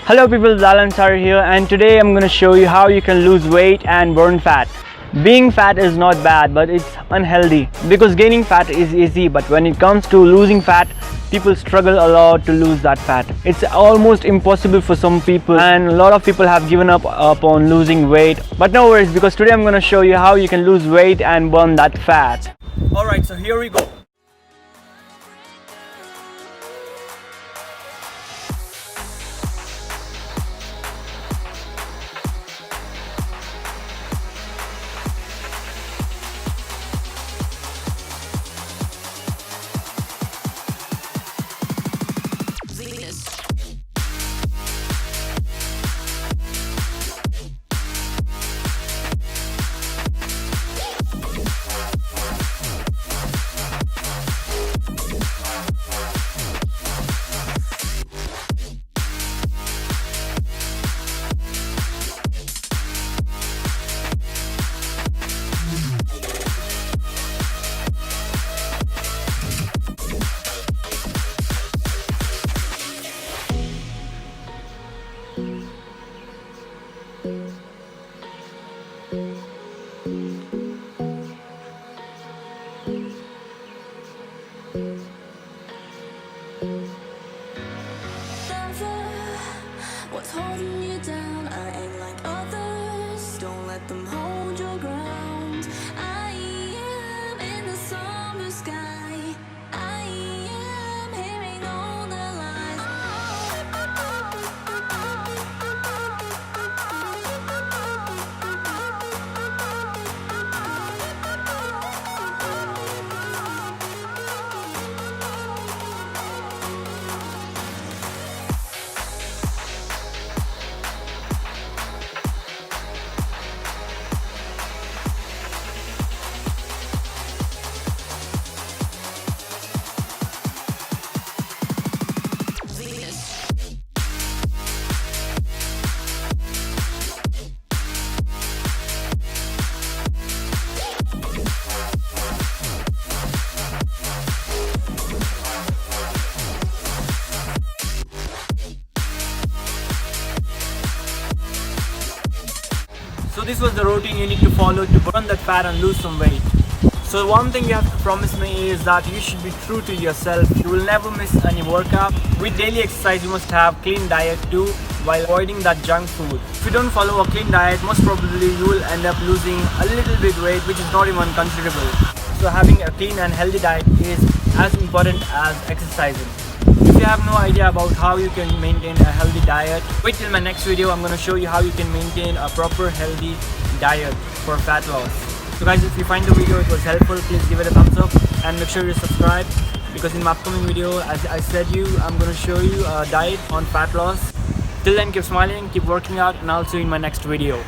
Hello people, Zalansar here, and today I'm going to show you how you can lose weight and burn fat. Being fat is not bad, but it's unhealthy because gaining fat is easy, but when it comes to losing fat, people struggle a lot to lose that fat. It's almost impossible for some people, and a lot of people have given up on losing weight. But no worries, because today I'm going to show you how you can lose weight and burn that fat. Alright, so here we go. What's holding you down? I ain't like others. Don't let them hold your ground. I am in the somber sky. I am hearing all the lies. So this was the routine you need to follow to burn that fat and lose some weight. So one thing you have to promise me is that you should be true to yourself. You will never miss any workout. With daily exercise, you must have clean diet too, while avoiding that junk food. If you don't follow a clean diet, most probably you will end up losing a little bit weight, which is not even considerable. So having a clean and healthy diet is as important as exercising. If you have no idea about how you can maintain a healthy diet, wait till my next video. I'm going to show you how you can maintain a proper healthy diet for fat loss. So guys, if you find the video it was helpful, please give it a thumbs up and make sure you subscribe, because in my upcoming video, as I said I'm going to show you a diet on fat loss. Till then, keep smiling, keep working out, and I'll see you in my next video.